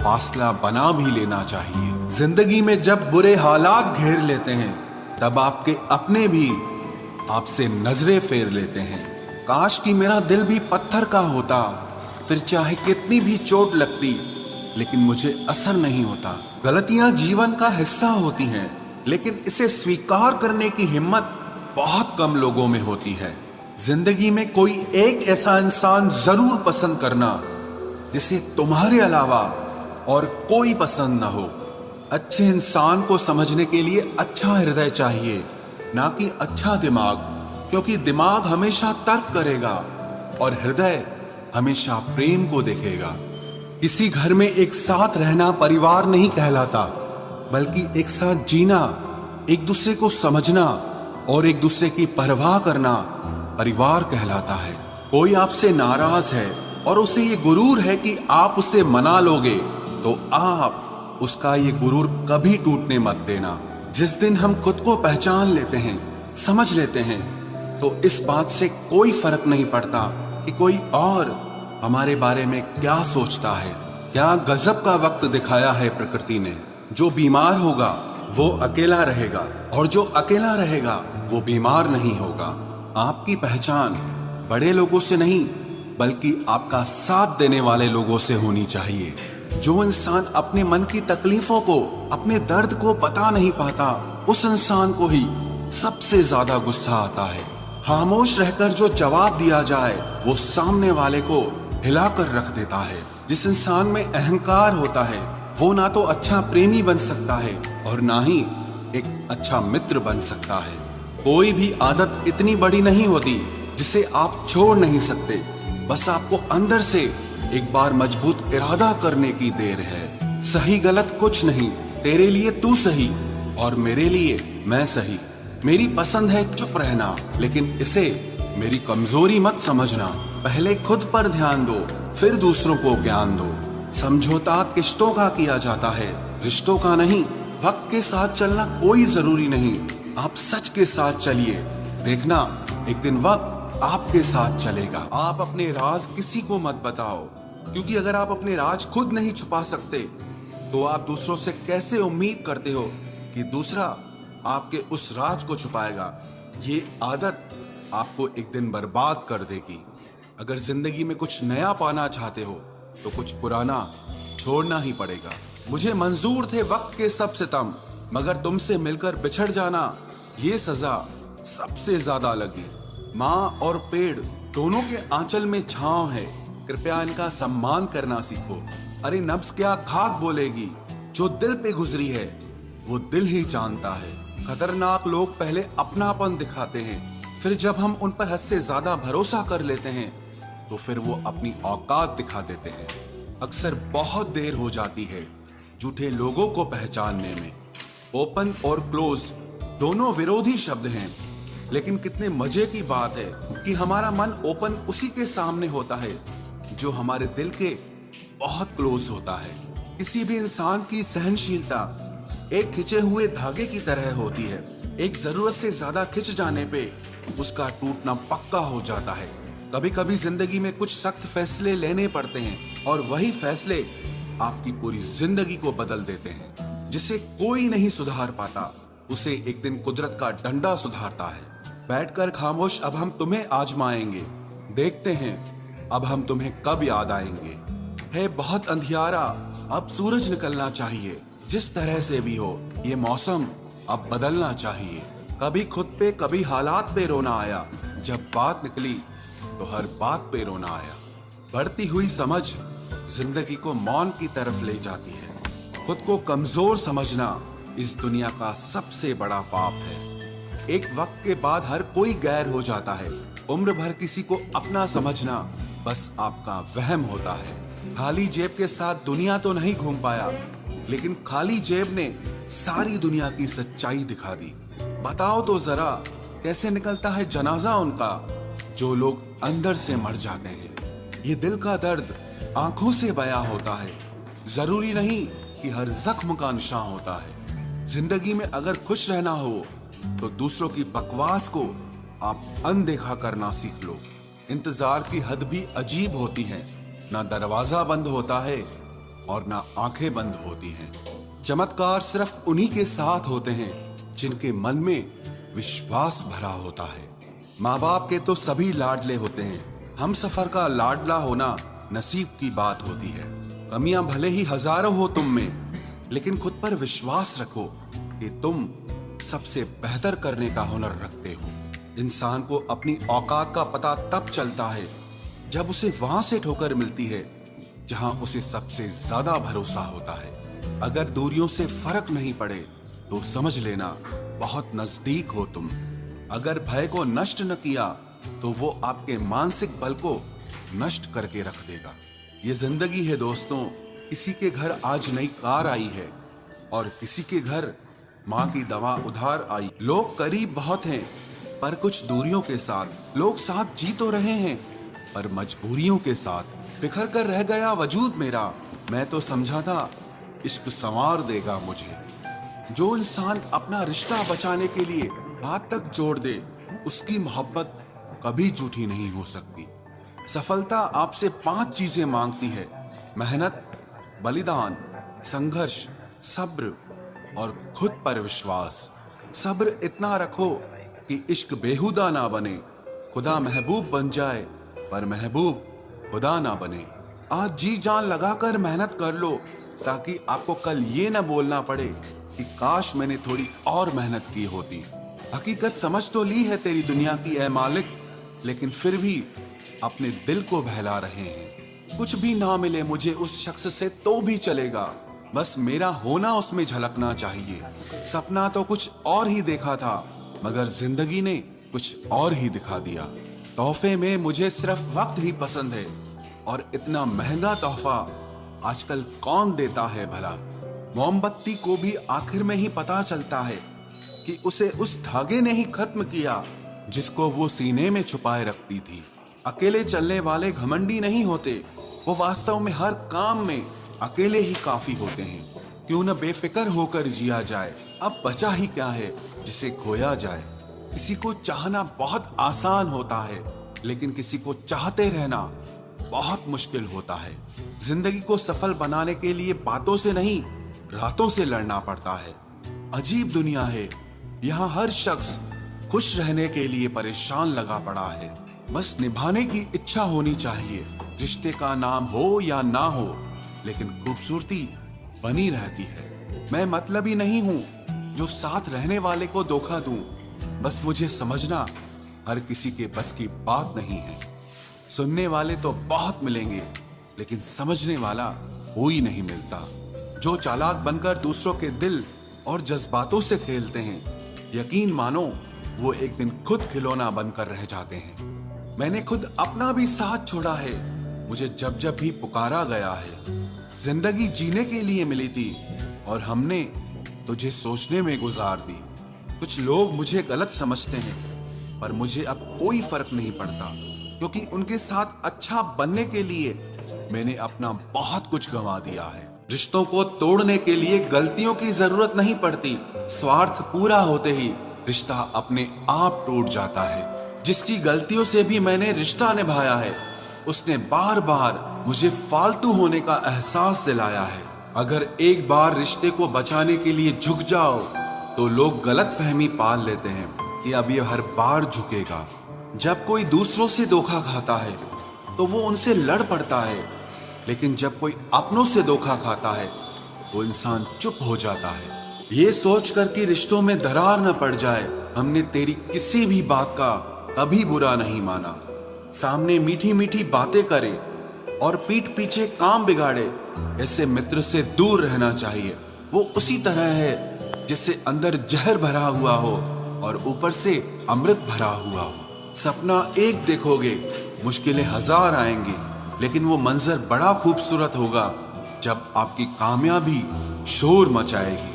फासला बना भी लेना चाहिए। जिंदगी में जब बुरे हालात घेर लेते हैं तब आपके अपने भी आपसे नजरें फेर लेते हैं। काश कि मेरा दिल भी पत्थर का होता, फिर चाहे कितनी भी चोट लगती लेकिन मुझे असर नहीं होता। गलतियां जीवन का हिस्सा होती हैं, लेकिन इसे स्वीकार करने की हिम्मत बहुत कम लोगों में होती है। जिंदगी में कोई एक ऐसा इंसान जरूर पसंद करना जिसे तुम्हारे अलावा और कोई पसंद ना हो। अच्छे इंसान को समझने के लिए अच्छा हृदय चाहिए, ना कि अच्छा दिमाग, क्योंकि दिमाग हमेशा तर्क करेगा और हृदय हमेशा प्रेम को देखेगा। किसी घर में एक साथ रहना परिवार नहीं कहलाता, बल्कि एक साथ जीना, एक दूसरे को समझना और एक दूसरे की परवाह करना परिवार कहलाता है। कोई आपसे नाराज है और उसे ये गुरूर है कि आप उसे मना लोगे, तो आप उसका ये गुरूर कभी टूटने मत देना। जिस दिन हम खुद को पहचान लेते हैं, समझ लेते हैं, तो इस बात से कोई फर्क नहीं पड़ता कि कोई और हमारे बारे में क्या सोचता है। क्या गजब का वक्त दिखाया है प्रकृति ने। जो बीमार होगा वो अकेला रहेगा और जो अकेला रहेगा वो बीमार नहीं होगा। आपकी पहचान बड़े लोगों से नहीं, बल्कि आपका साथ देने वाले लोगों से होनी चाहिए। जो इंसान अपने मन की तकलीफों को, अपने दर्द को बता नहीं पाता, उस इंसान को ही सबसे ज्यादा गुस्सा आता है। खामोश रहकर जो जवाब दिया जाए वो सामने वाले को हिलाकर रख देता है। जिस इंसान में अहंकार होता है वो ना तो अच्छा प्रेमी बन सकता है और ना ही एक अच्छा मित्र बन सकता है। कोई भी आदत इतनी बड़ी नहीं होती जिसे आप छोड़ नहीं सकते, बस आपको अंदर से एक बार मजबूत इरादा करने की देर है। सही गलत कुछ नहीं, तेरे लिए तू सही और मेरे लिए मैं सही। मेरी पसंद है चुप रहना, लेकिन इसे मेरी कमजोरी मत समझना। पहले खुद पर ध्यान दो, फिर दूसरों को ज्ञान दो। समझौता किश्तों का किया जाता है, रिश्तों का नहीं। वक्त के साथ चलना कोई जरूरी नहीं, आप सच के साथ चलिए। देखना एक दिन वक्त आपके साथ चलेगा। आप अपने राज किसी को मत बताओ, क्योंकि अगर आप अपने राज खुद नहीं छुपा सकते तो आप दूसरों से कैसे उम्मीद करते हो कि दूसरा आपके उस राज को छुपाएगा। ये आदत आपको एक दिन बर्बाद कर देगी। अगर जिंदगी में कुछ नया पाना चाहते हो तो कुछ पुराना छोड़ना ही पड़ेगा। मुझे मंजूर थे वक्त के सब सितम, मगर तुमसे मिलकर बिछड़ जाना ये सजा सबसे ज्यादा लगी। माँ और पेड़ दोनों के आंचल में छांव है, कृपया इनका सम्मान करना सीखो। अरे नब्ज क्या खाक बोलेगी, जो दिल पे गुजरी है वो दिल ही जानता है। खतरनाक लोग पहले अपनापन दिखाते हैं, फिर जब हम उन पर हद से ज्यादा भरोसा कर लेते हैं तो फिर वो अपनी औकात दिखा देते हैं। अक्सर बहुत देर हो जाती है झूठे लोगों को पहचानने में। ओपन और क्लोज दोनों विरोधी शब्द हैं, लेकिन कितने मजे की बात है कि हमारा मन ओपन उसी के सामने होता है जो हमारे दिल के बहुत क्लोज होता है। किसी भी इंसान की सहनशीलता एक खिंचे हुए धागे की तरह होती है। एक जरूरत से ज्यादा खिंच जाने पे उसका टूटना पक्का हो जाता है। कभी कभी जिंदगी में कुछ सख्त फैसले लेने पड़ते हैं और वही फैसले आपकी पूरी जिंदगी को बदल देते हैं। जिसे कोई नहीं सुधार पाता उसे एक दिन कुदरत का डंडा सुधारता है। बैठकर खामोश अब हम तुम्हें आजमाएंगे, देखते हैं अब हम तुम्हें कब याद आएंगे। है बहुत अंधियारा, अब सूरज निकलना चाहिए। जिस तरह से भी हो ये मौसम अब बदलना चाहिए। कभी खुद पे कभी हालात पे रोना आया, जब बात निकली तो हर बात पे रोना आया। बढ़ती हुई समझ जिंदगी को मौन की तरफ ले जाती है। खुद को कमजोर समझना इस दुनिया का सबसे बड़ा पाप है। एक वक्त के बाद हर कोई गैर हो जाता है। उम्र भर किसी को अपना समझना बस आपका वहम होता है। खाली जेब के साथ दुनिया तो नहीं घूम पाया, लेकिन खाली जेब ने सारी दुनिया की सच्चाई दिखा दी। बताओ तो जरा कैसे निकलता है जनाजा उनका जो लोग अंदर से मर जाते हैं। ये दिल का दर्द आंखों से बयां होता है। जरूरी नहीं कि हर जख्म का निशान होता है। जिंदगी में अगर खुश रहना हो तो दूसरों की बकवास को आप अनदेखा करना सीख लो। इंतजार की हद भी अजीब होती है, ना दरवाजा बंद होता है और ना आंखें बंद होती हैं। चमत्कार सिर्फ उन्हीं के साथ होते हैं जिनके मन में विश्वास भरा होता है। माँ बाप के तो सभी लाडले होते हैं, हम सफर का लाडला होना नसीब की बात होती है। कमियां भले ही हजारों हो तुम में, लेकिन खुद पर विश्वास रखो कि तुम सबसे बेहतर करने का हुनर रखते हो। इंसान को अपनी औकात का पता तब चलता है जब उसे वहां से ठोकर मिलती है जहां उसे सबसे ज्यादा भरोसा होता है। अगर दूरियों से फर्क नहीं पड़े तो समझ लेना बहुत नजदीक हो तुम। अगर भय को नष्ट न किया तो वो आपके मानसिक बल को नष्ट करके रख देगा। ये जिंदगी है दोस्तों, किसी के घर आज नई कार आई है और किसी के घर माँ की दवा उधार आई। लोग करीब बहुत हैं पर कुछ दूरियों के साथ। लोग साथ जी तो रहे हैं पर मजबूरियों के साथ। बिखर कर रह गया वजूद मेरा, मैं तो समझा था इश्क संवार देगा मुझे। जो इंसान अपना रिश्ता बचाने के लिए हाथ तक जोड़ दे, उसकी मोहब्बत कभी झूठी नहीं हो सकती। सफलता आपसे 5 चीजें मांगती है: मेहनत, बलिदान, संघर्ष, सब्र और खुद पर विश्वास। सब्र इतना रखो कि इश्क बेहुदा ना बने, खुदा महबूब बन जाए पर महबूब खुदा ना बने। आज जी जान लगाकर मेहनत कर लो ताकि आपको कल ये ना बोलना पड़े कि काश मैंने थोड़ी और मेहनत की होती। हकीकत समझ तो ली है तेरी दुनिया की ऐ मालिक, लेकिन फिर भी अपने दिल को बहला रहे हैं। कुछ भी ना मिले मुझे उस शख्स से तो भी चलेगा, बस मेरा होना उसमें झलकना चाहिए। सपना तो कुछ और ही देखा था मगर जिंदगी ने कुछ और ही दिखा दिया। तोहफे में मुझे सिर्फ वक्त ही पसंद है और इतना महंगा तोहफा आजकल कौन देता है भला। मोमबत्ती को भी आखिर में ही पता चलता है कि उसे उस धागे ने ही खत्म किया जिसको वो सीने में छुपाए रखती थी। अकेले चलने वाले घमंडी नहीं होते, वो वास्तव में हर काम में अकेले ही काफी होते हैं। क्यों न बेफिक्र होकर जिया जाए, अब बचा ही क्या है जिसे खोया जाए। किसी को चाहना बहुत आसान होता है लेकिन किसी को चाहते रहना बहुत मुश्किल होता है। जिंदगी को सफल बनाने के लिए बातों से नहीं, रातों से लड़ना पड़ता है। अजीब दुनिया है, यहाँ हर शख्स खुश रहने के लिए परेशान लगा पड़ा है। बस निभाने की इच्छा होनी चाहिए। रिश्ते का नाम हो या ना हो, लेकिन खूबसूरती बनी रहती है। मैं मतलबी नहीं हूँ जो साथ रहने वाले को धोखा दूं, बस मुझे समझना हर किसी के बस की बात नहीं है। सुनने वाले तो बहुत मिलेंगे लेकिन समझने वाला कोई नहीं मिलता। जो चालाक बनकर दूसरों के दिल और जज्बातों से खेलते हैं, यकीन मानो वो एक दिन खुद खिलौना बनकर रह जाते हैं। मैंने खुद अपना भी साथ छोड़ा है, मुझे जब जब भी पुकारा गया है। जिंदगी जीने के लिए मिली थी और हमने तुझे सोचने में गुजार दी। कुछ लोग मुझे गलत समझते हैं पर मुझे अब कोई फर्क नहीं पड़ता, क्योंकि उनके साथ अच्छा बनने के लिए मैंने अपना बहुत कुछ गंवा दिया है। रिश्तों को तोड़ने के लिए गलतियों की जरूरत नहीं पड़ती, स्वार्थ पूरा होते ही रिश्ता अपने आप टूट जाता है। जिसकी गलतियों से भी मैंने रिश्ता निभाया है, उसने बार बार मुझे फालतू होने का एहसास दिलाया है। अगर एक बार रिश्ते को बचाने के लिए झुक जाओ तो लोग गलत फहमी पाल लेते हैं कि अब ये हर बार झुकेगा। जब कोई दूसरों से धोखा खाता है तो वो उनसे लड़ पड़ता है, लेकिन जब कोई अपनों से धोखा खाता है तो इंसान चुप हो जाता है। ये सोचकर कि रिश्तों में दरार न पड़ जाए, हमने तेरी किसी भी बात का कभी बुरा नहीं माना। सामने मीठी मीठी बातें करे और पीठ पीछे काम बिगाड़े, ऐसे मित्र से दूर रहना चाहिए। वो उसी तरह है जिससे अंदर जहर भरा हुआ हो और ऊपर से अमृत भरा हुआ हो। सपना एक देखोगे, मुश्किलें 1000 आएंगी, लेकिन वो मंजर बड़ा खूबसूरत होगा जब आपकी कामयाबी शोर मचाएगी।